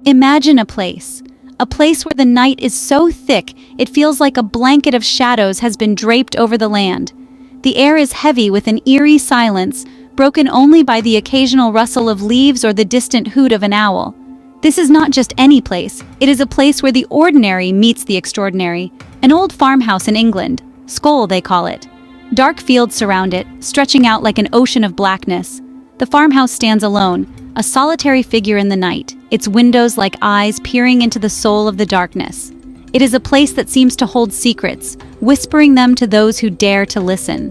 Imagine a place where the night is so thick it feels like a blanket of shadows has been draped over the land. The air is heavy with an eerie silence, broken only by the occasional rustle of leaves or the distant hoot of an owl. This is not just any place, it is a place where the ordinary meets the extraordinary. An old farmhouse in England, Scole they call it. Dark fields surround it, stretching out like an ocean of blackness. The farmhouse stands alone, a solitary figure in the night, its windows like eyes peering into the soul of the darkness. It is a place that seems to hold secrets, whispering them to those who dare to listen.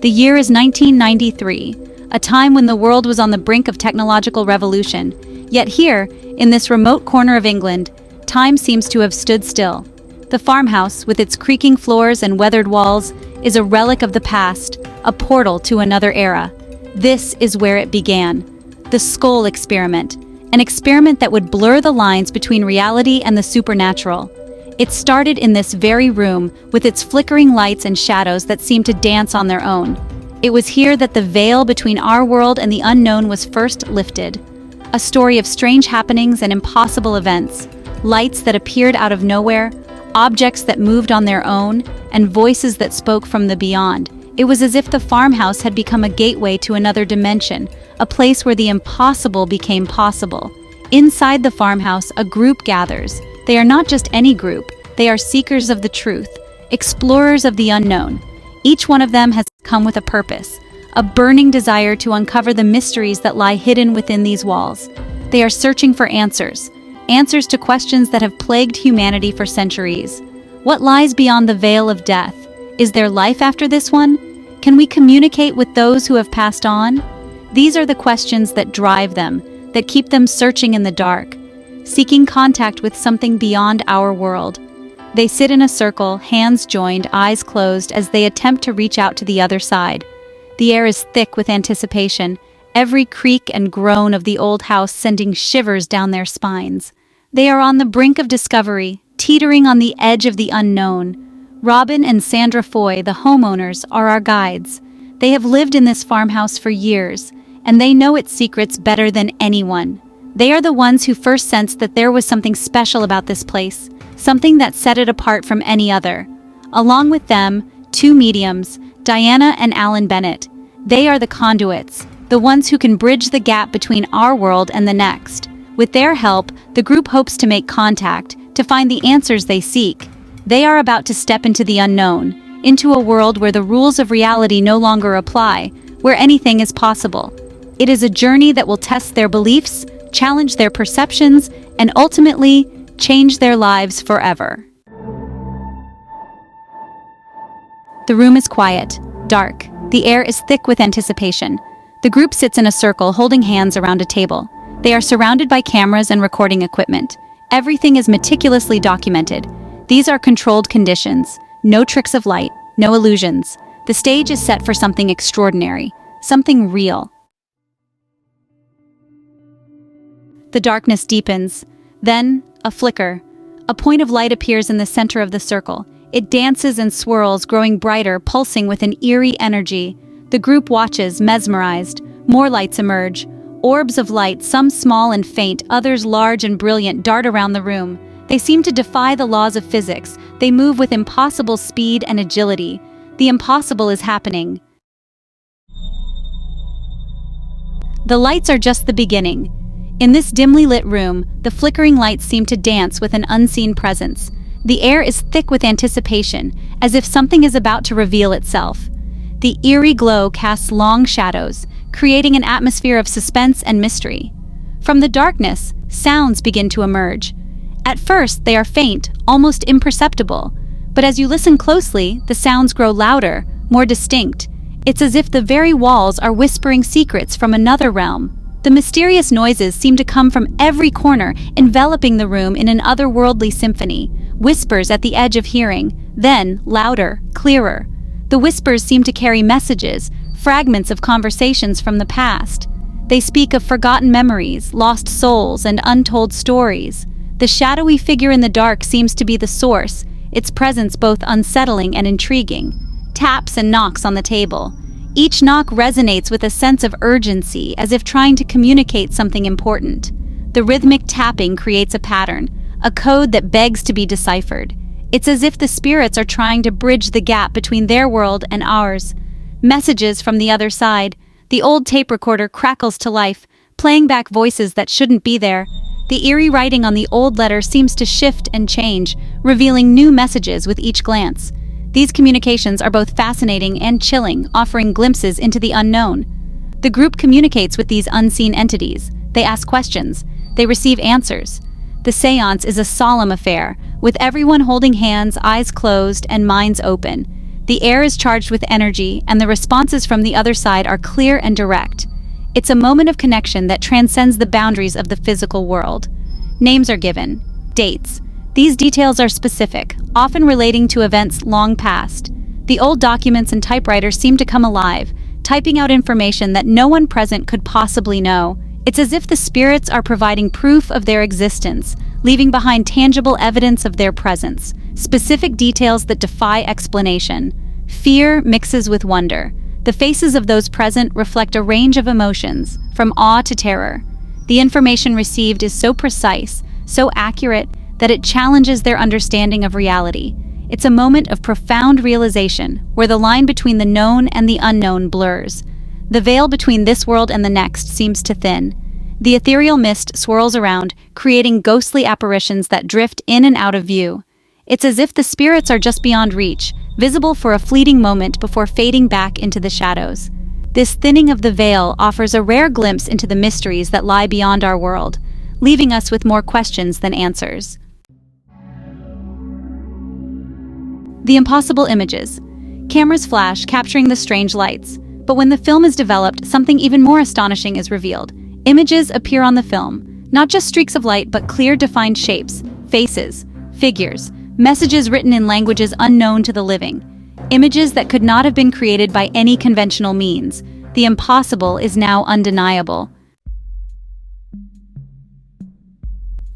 The year is 1993, a time when the world was on the brink of technological revolution. Yet here, in this remote corner of England, time seems to have stood still. The farmhouse, with its creaking floors and weathered walls, is a relic of the past, a portal to another era. This is where it began. The Scole Experiment, an experiment that would blur the lines between reality and the supernatural. It started in this very room, with its flickering lights and shadows that seemed to dance on their own. It was here that the veil between our world and the unknown was first lifted. A story of strange happenings and impossible events, lights that appeared out of nowhere, objects that moved on their own, and voices that spoke from the beyond. It was as if the farmhouse had become a gateway to another dimension, a place where the impossible became possible. Inside the farmhouse, a group gathers. They are not just any group, they are seekers of the truth, explorers of the unknown. Each one of them has come with a purpose, a burning desire to uncover the mysteries that lie hidden within these walls. They are searching for answers to questions that have plagued humanity for centuries. What lies beyond the veil of death? Is there life after this one? Can we communicate with those who have passed on? These are the questions that drive them, that keep them searching in the dark, seeking contact with something beyond our world. They sit in a circle, hands joined, eyes closed, as they attempt to reach out to the other side. The air is thick with anticipation, every creak and groan of the old house sending shivers down their spines. They are on the brink of discovery, teetering on the edge of the unknown. Robin and Sandra Foy, the homeowners, are our guides. They have lived in this farmhouse for years, and they know its secrets better than anyone. They are the ones who first sensed that there was something special about this place, something that set it apart from any other. Along with them, two mediums, Diana and Alan Bennett. They are the conduits, the ones who can bridge the gap between our world and the next. With their help, the group hopes to make contact, to find the answers they seek. They are about to step into the unknown, into a world where the rules of reality no longer apply, where anything is possible. It is a journey that will test their beliefs, challenge their perceptions, and ultimately change their lives forever. The room is quiet, dark. The air is thick with anticipation. The group sits in a circle, holding hands around a table. They are surrounded by cameras and recording equipment. Everything is meticulously documented. These are controlled conditions. No tricks of light, no illusions. The stage is set for something extraordinary, something real. The darkness deepens. Then, a flicker. A point of light appears in the center of the circle. It dances and swirls, growing brighter, pulsing with an eerie energy. The group watches, mesmerized. More lights emerge. Orbs of light, some small and faint, others large and brilliant, dart around the room. They seem to defy the laws of physics. They move with impossible speed and agility. The impossible is happening. The lights are just the beginning. In this dimly lit room, the flickering lights seem to dance with an unseen presence. The air is thick with anticipation, as if something is about to reveal itself. The eerie glow casts long shadows, creating an atmosphere of suspense and mystery. From the darkness, sounds begin to emerge. At first, they are faint, almost imperceptible. But as you listen closely, the sounds grow louder, more distinct. It's as if the very walls are whispering secrets from another realm. The mysterious noises seem to come from every corner, enveloping the room in an otherworldly symphony. Whispers at the edge of hearing, then louder, clearer. The whispers seem to carry messages, fragments of conversations from the past. They speak of forgotten memories, lost souls, and untold stories. The shadowy figure in the dark seems to be the source, its presence both unsettling and intriguing. Taps and knocks on the table. Each knock resonates with a sense of urgency, as if trying to communicate something important. The rhythmic tapping creates a pattern, a code that begs to be deciphered. It's as if the spirits are trying to bridge the gap between their world and ours. Messages from the other side. The old tape recorder crackles to life, playing back voices that shouldn't be there. The eerie writing on the old letter seems to shift and change, revealing new messages with each glance. These communications are both fascinating and chilling, offering glimpses into the unknown. The group communicates with these unseen entities. They ask questions. They receive answers. The séance is a solemn affair, with everyone holding hands, eyes closed, and minds open. The air is charged with energy, and the responses from the other side are clear and direct. It's a moment of connection that transcends the boundaries of the physical world. Names are given. Dates. These details are specific, often relating to events long past. The old documents and typewriters seem to come alive, typing out information that no one present could possibly know. It's as if the spirits are providing proof of their existence, leaving behind tangible evidence of their presence, specific details that defy explanation. Fear mixes with wonder. The faces of those present reflect a range of emotions, from awe to terror. The information received is so precise, so accurate, that it challenges their understanding of reality. It's a moment of profound realization, where the line between the known and the unknown blurs. The veil between this world and the next seems to thin. The ethereal mist swirls around, creating ghostly apparitions that drift in and out of view. It's as if the spirits are just beyond reach, visible for a fleeting moment before fading back into the shadows. This thinning of the veil offers a rare glimpse into the mysteries that lie beyond our world, leaving us with more questions than answers. The impossible images. Cameras flash, capturing the strange lights. But when the film is developed, something even more astonishing is revealed. Images appear on the film, not just streaks of light, but clear, defined shapes, faces, figures, messages written in languages unknown to the living. Images that could not have been created by any conventional means. The impossible is now undeniable.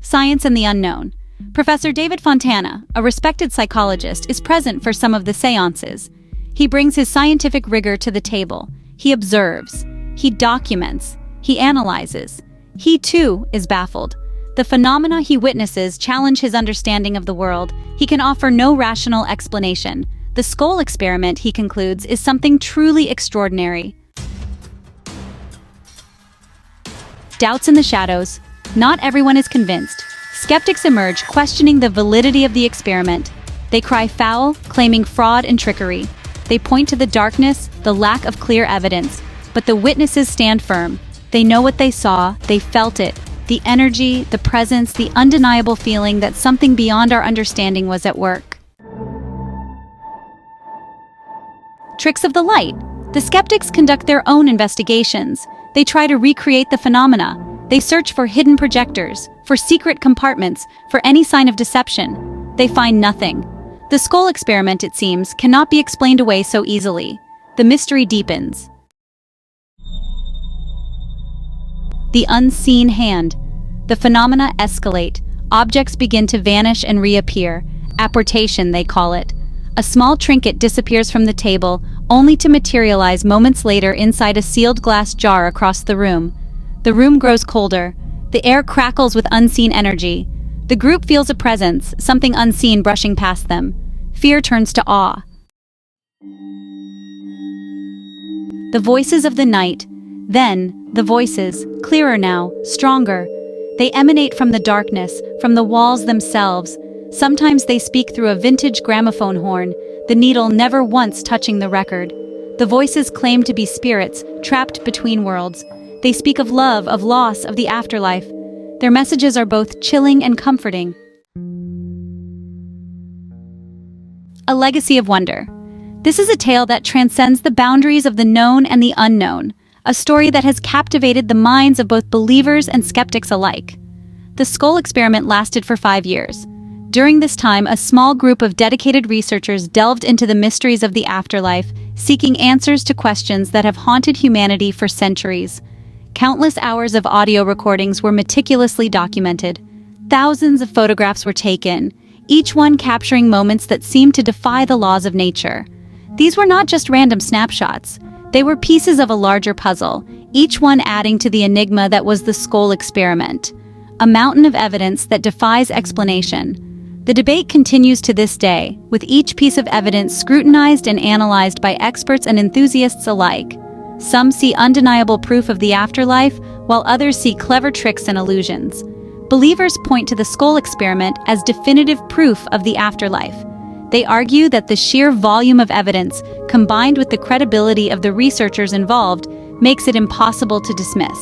Science and the unknown. Professor David Fontana, a respected psychologist, is present for some of the seances. He brings his scientific rigor to the table. He observes. He documents. He analyzes. He, too, is baffled. The phenomena he witnesses challenge his understanding of the world. He can offer no rational explanation. The Scole Experiment, he concludes, is something truly extraordinary. Doubts in the shadows. Not everyone is convinced. Skeptics emerge, questioning the validity of the experiment. They cry foul, claiming fraud and trickery. They point to the darkness, the lack of clear evidence. But the witnesses stand firm. They know what they saw, they felt it. The energy, the presence, the undeniable feeling that something beyond our understanding was at work. Tricks of the light. The skeptics conduct their own investigations. They try to recreate the phenomena. They search for hidden projectors, for secret compartments, for any sign of deception. They find nothing. The Scole Experiment, it seems, cannot be explained away so easily. The mystery deepens. The unseen hand. The phenomena escalate. Objects begin to vanish and reappear. Apportation, they call it. A small trinket disappears from the table, only to materialize moments later inside a sealed glass jar across the room. The room grows colder. The air crackles with unseen energy. The group feels a presence, something unseen brushing past them. Fear turns to awe. The voices of the night. Then, the voices, clearer now, stronger. They emanate from the darkness, from the walls themselves. Sometimes they speak through a vintage gramophone horn, the needle never once touching the record. The voices claim to be spirits, trapped between worlds. They speak of love, of loss, of the afterlife. Their messages are both chilling and comforting. A legacy of wonder. This is a tale that transcends the boundaries of the known and the unknown, a story that has captivated the minds of both believers and skeptics alike. The Scole Experiment lasted for 5 years. During this time, a small group of dedicated researchers delved into the mysteries of the afterlife, seeking answers to questions that have haunted humanity for centuries. Countless hours of audio recordings were meticulously documented. Thousands of photographs were taken, each one capturing moments that seemed to defy the laws of nature. These were not just random snapshots. They were pieces of a larger puzzle, each one adding to the enigma that was the Scole Experiment. a mountain of evidence that defies explanation. The debate continues to this day, with each piece of evidence scrutinized and analyzed by experts and enthusiasts alike. Some see undeniable proof of the afterlife, while others see clever tricks and illusions. Believers point to the Scole Experiment as definitive proof of the afterlife. They argue that the sheer volume of evidence, combined with the credibility of the researchers involved, makes it impossible to dismiss.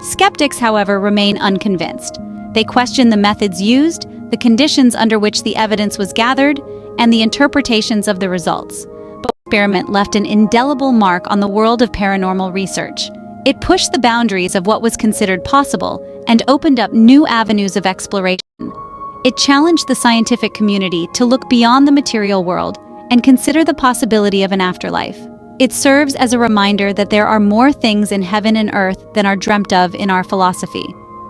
Skeptics, however, remain unconvinced. They question the methods used, the conditions under which the evidence was gathered, and the interpretations of the results. The experiment left an indelible mark on the world of paranormal research. It pushed the boundaries of what was considered possible and opened up new avenues of exploration. It challenged the scientific community to look beyond the material world and consider the possibility of an afterlife. It serves as a reminder that there are more things in heaven and earth than are dreamt of in our philosophy.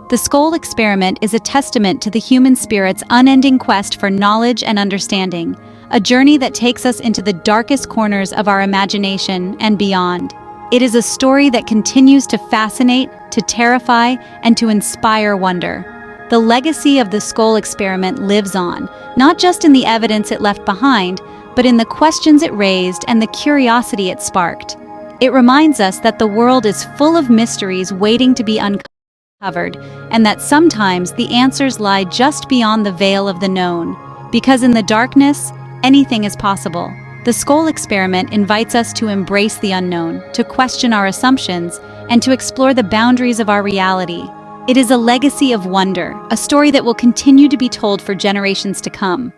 The Scole Experiment is a testament to the human spirit's unending quest for knowledge and understanding, a journey that takes us into the darkest corners of our imagination and beyond. It is a story that continues to fascinate, to terrify, and to inspire wonder. The legacy of the Scole Experiment lives on, not just in the evidence it left behind, but in the questions it raised and the curiosity it sparked. It reminds us that the world is full of mysteries waiting to be uncovered, and that sometimes the answers lie just beyond the veil of the known. Because in the darkness, anything is possible. The Scole Experiment invites us to embrace the unknown, to question our assumptions, and to explore the boundaries of our reality. It is a legacy of wonder, a story that will continue to be told for generations to come.